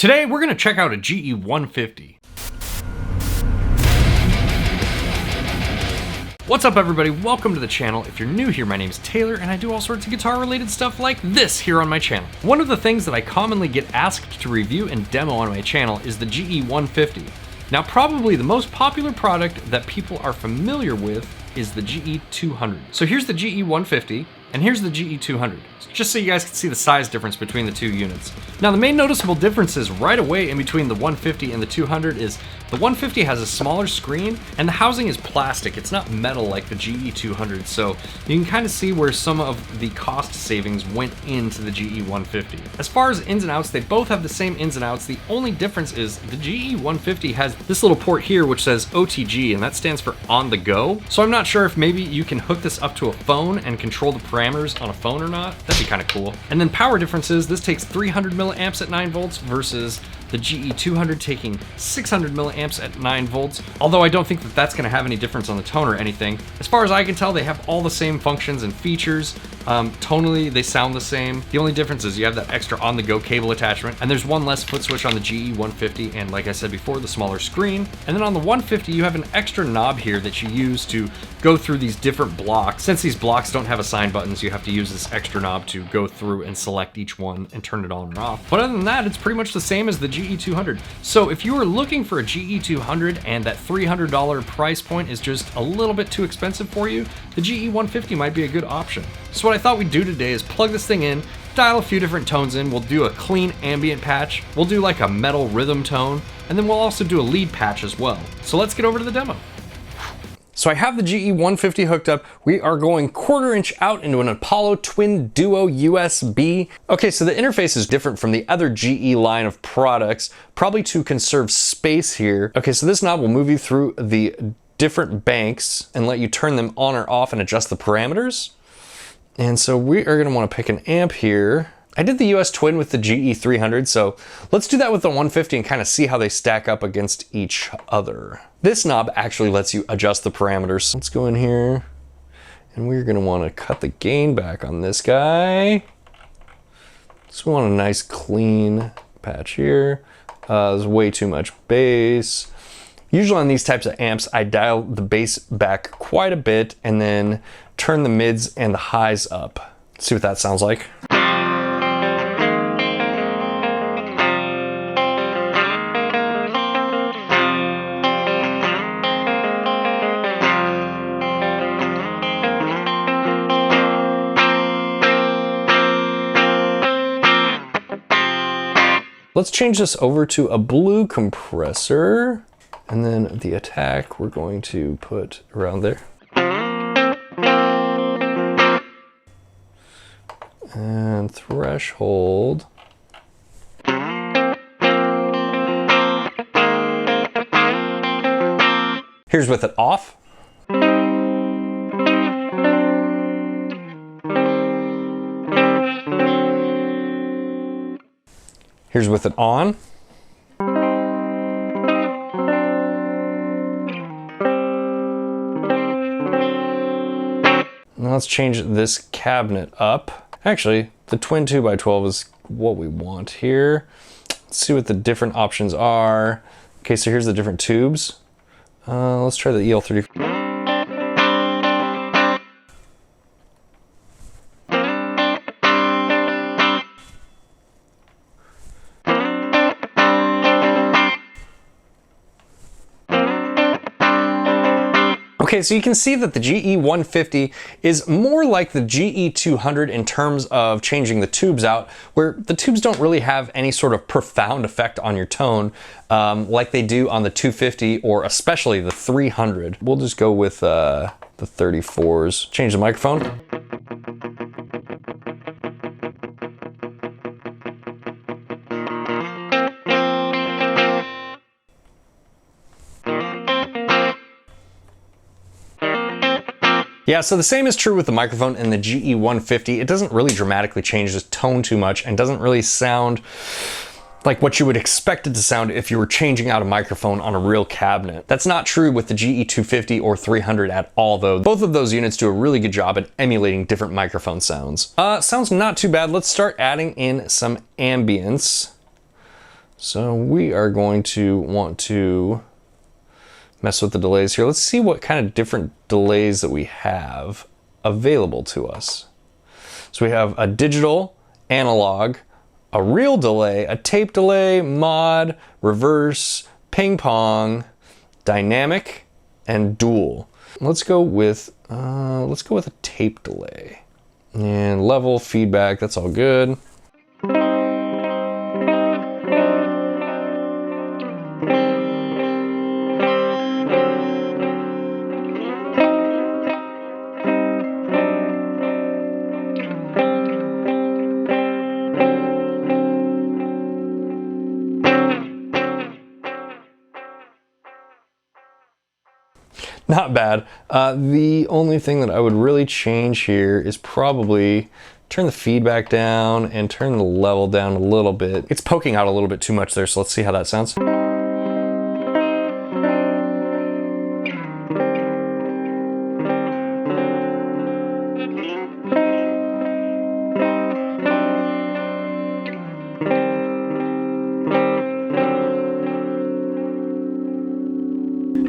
Today we're going to check out a GE150. What's up everybody, welcome to the channel. If you're new here, my name is Taylor and I do all sorts of guitar related stuff like this here on my channel. One of the things that I commonly get asked to review and demo on my channel is the GE150. Now probably the most popular product that people are familiar with is the GE200. So here's the GE150 and here's the GE200. Just so you guys can see the size difference between the two units. Now the main noticeable differences right away in between the 150 and the 200 is the 150 has a smaller screen and the housing is plastic. It's not metal like the GE200, so you can kind of see where some of the cost savings went into the GE150. As far as ins and outs, they both have the same ins and outs. The only difference is the GE150 has this little port here which says OTG, and that stands for on the go. So I'm not sure if maybe you can hook this up to a phone and control the parameters on a phone or not. That'd be kind of cool. And then power differences, this takes 300 milliamps at 9 volts versus the GE200 taking 600 milliamps at 9 volts, although I don't think that that's going to have any difference on the tone or anything. As far as I can tell, they have all the same functions and features. Tonally, they sound the same. The only difference is you have that extra on-the-go cable attachment, and there's one less foot switch on the GE150, and like I said before, the smaller screen. And then on the 150, you have an extra knob here that you use to go through these different blocks. Since these blocks don't have assign buttons, you have to use this extra knob to go through and select each one and turn it on or off. But other than that, it's pretty much the same as the GE200. So if you are looking for a GE200 and that $300 price point is just a little bit too expensive for you, the GE150 might be a good option. So what I thought we'd do today is plug this thing in, dial a few different tones in. We'll do a clean ambient patch, we'll do like a metal rhythm tone, and then we'll also do a lead patch as well. So let's get over to the demo. So I have the GE150 hooked up. We are going 1/4 inch out into an Apollo Twin Duo USB. Okay, so the interface is different from the other GE line of products, probably to conserve space here. Okay, so this knob will move you through the different banks and let you turn them on or off and adjust the parameters. And so we are gonna wanna pick an amp here. I did the US Twin with the GE300, so let's do that with the 150 and kind of see how they stack up against each other. This knob actually lets you adjust the parameters. Let's go in here and we're gonna wanna cut the gain back on this guy. So we want a nice clean patch here. There's way too much bass. Usually on these types of amps, I dial the bass back quite a bit and then turn the mids and the highs up. Let's see what that sounds like. Let's change this over to a blue compressor, and then the attack we're going to put around there. And threshold. Here's with it off. Here's with it on. Now let's change this cabinet up. Actually, the twin 2x12 is what we want here. Let's see what the different options are. Okay, so here's the different tubes. Let's try the 𝗶𝗆𝗃. Okay, so you can see that the GE150 is more like the GE200 in terms of changing the tubes out, where the tubes don't really have any sort of profound effect on your tone like they do on the 250 or especially the 300. We'll just go with the 34s. Change the microphone. Yeah, so the same is true with the microphone in the GE150. It doesn't really dramatically change the tone too much and doesn't really sound like what you would expect it to sound if you were changing out a microphone on a real cabinet. That's not true with the GE250 or 300 at all though. Both of those units do a really good job at emulating different microphone sounds. Sounds not too bad. Let's start adding in some ambience. So we are going to want to mess with the delays here. Let's see what kind of different delays that we have available to us. So we have a digital, analog, a real delay, a tape delay, mod, reverse, ping pong, dynamic, and dual. Let's go with a tape delay. And level, feedback, that's all good. Not bad. The only thing that I would really change here is probably turn the feedback down and turn the level down a little bit. It's poking out a little bit too much there, so let's see how that sounds.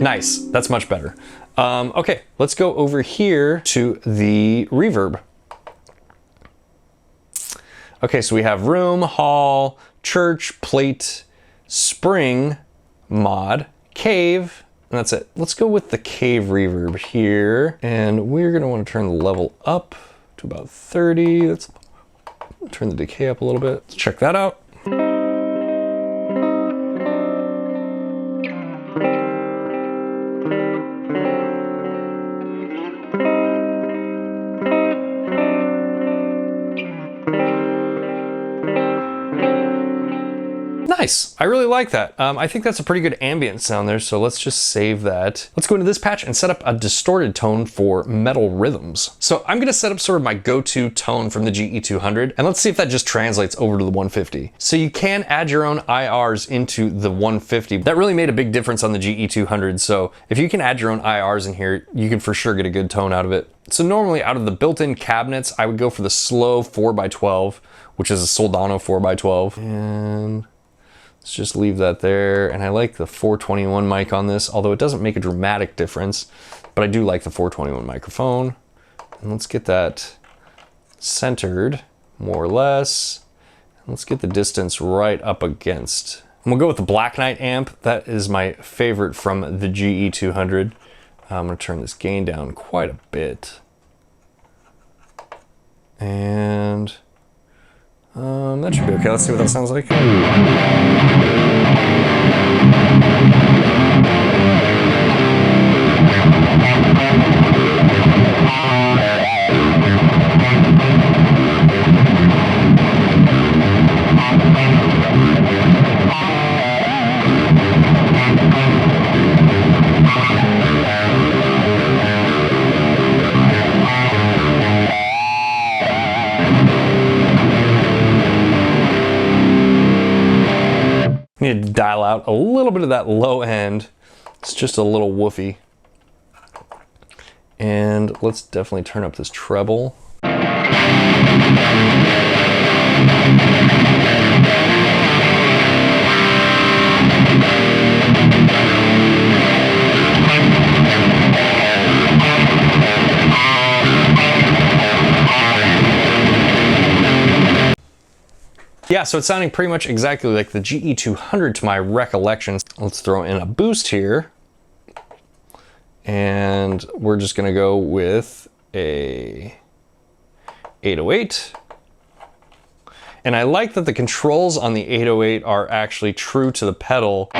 Nice, that's much better. Okay, let's go over here to the reverb. Okay, so we have room, hall, church, plate, spring, mod, cave, and that's it. Let's go with the cave reverb here. And we're gonna wanna turn the level up to about 30. Let's turn the decay up a little bit. Let's check that out. Nice, I really like that. I think that's a pretty good ambient sound there, so let's just save that. Let's go into this patch and set up a distorted tone for metal rhythms. So I'm gonna set up sort of my go-to tone from the GE200, and let's see if that just translates over to the 150. So you can add your own IRs into the 150. That really made a big difference on the GE200, so if you can add your own IRs in here, you can for sure get a good tone out of it. So normally out of the built-in cabinets, I would go for the slow 4x12, which is a Soldano 4x12. And let's just leave that there. And I like the 421 mic on this, although it doesn't make a dramatic difference, but I do like the 421 microphone. And let's get that centered, more or less. And let's get the distance right up against. And we'll go with the Black Knight amp. That is my favorite from the GE200. I'm gonna turn this gain down quite a bit. And that should be okay. Let's see what that sounds like. Need to dial out a little bit of that low end. It's just a little woofy. And let's definitely turn up this treble. Yeah, so it's sounding pretty much exactly like the GE200 to my recollections. Let's throw in a boost here. And we're just gonna go with a 808. And I like that the controls on the 808 are actually true to the pedal.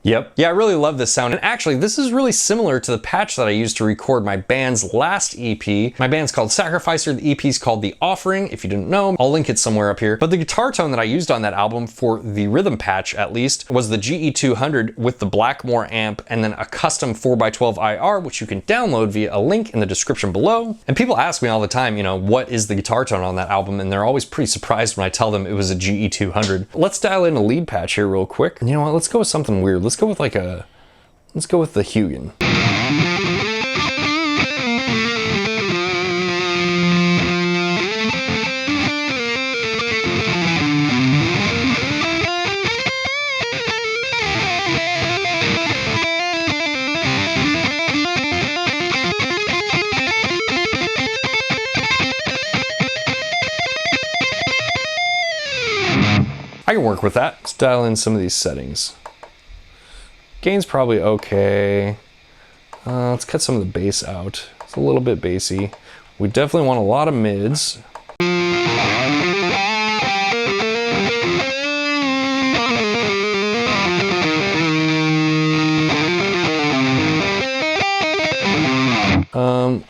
Yep. Yeah, I really love this sound. And actually, this is really similar to the patch that I used to record my band's last EP. My band's called Sacrificer. The EP is called The Offering. If you didn't know, I'll link it somewhere up here. But the guitar tone that I used on that album for the rhythm patch, at least, was the GE200 with the Blackmore amp and then a custom 4x12 IR, which you can download via a link in the description below. And people ask me all the time, you know, what is the guitar tone on that album? And they're always pretty surprised when I tell them it was a GE200. Let's dial in a lead patch here real quick. And you know what? Let's go with something weird. Let's go with like let's go with the Hugin. I can work with that. Let's dial in some of these settings. Gain's probably okay. Let's cut some of the bass out. It's a little bit bassy. We definitely want a lot of mids.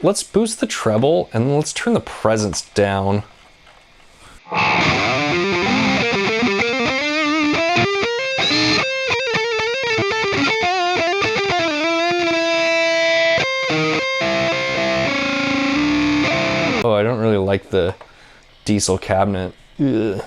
Let's boost the treble and let's turn the presence down. Oh, I don't really like the diesel cabinet. Ugh.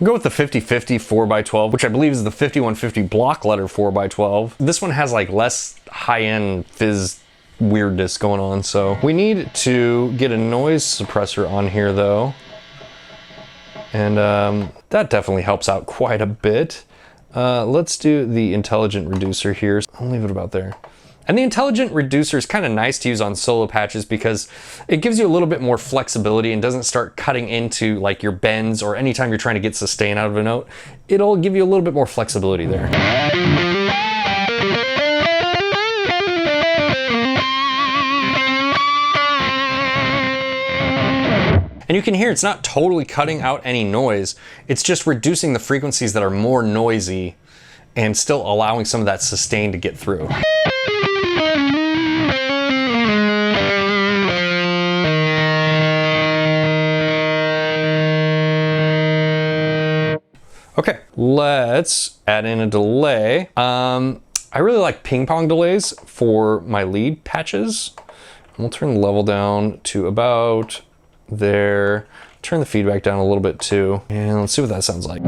Go with the 50/50 4x12, which I believe is the 5150 block letter 4x12. This one has like less high-end fizz weirdness going on, so we need to get a noise suppressor on here though. And that definitely helps out quite a bit. Let's do the intelligent reducer here. I'll leave it about there. And the intelligent reducer is kind of nice to use on solo patches because it gives you a little bit more flexibility and doesn't start cutting into like your bends or anytime you're trying to get sustain out of a note. It'll give you a little bit more flexibility there. And you can hear it's not totally cutting out any noise. It's just reducing the frequencies that are more noisy and still allowing some of that sustain to get through. Okay, let's add in a delay. I really like ping pong delays for my lead patches. We'll turn the level down to about there. Turn the feedback down a little bit too. And let's see what that sounds like.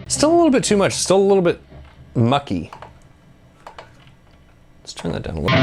Still a little bit too much, still a little bit mucky. Let's turn that down a little.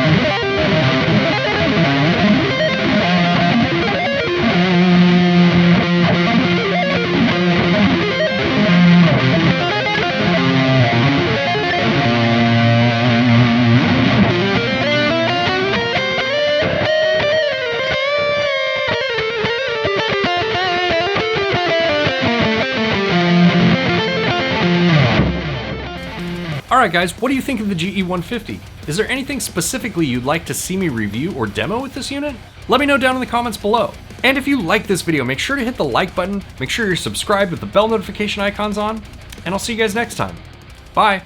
Alright guys, what do you think of the GE150? Is there anything specifically you'd like to see me review or demo with this unit? Let me know down in the comments below. And if you like this video, make sure to hit the like button, make sure you're subscribed with the bell notification icons on, and I'll see you guys next time. Bye!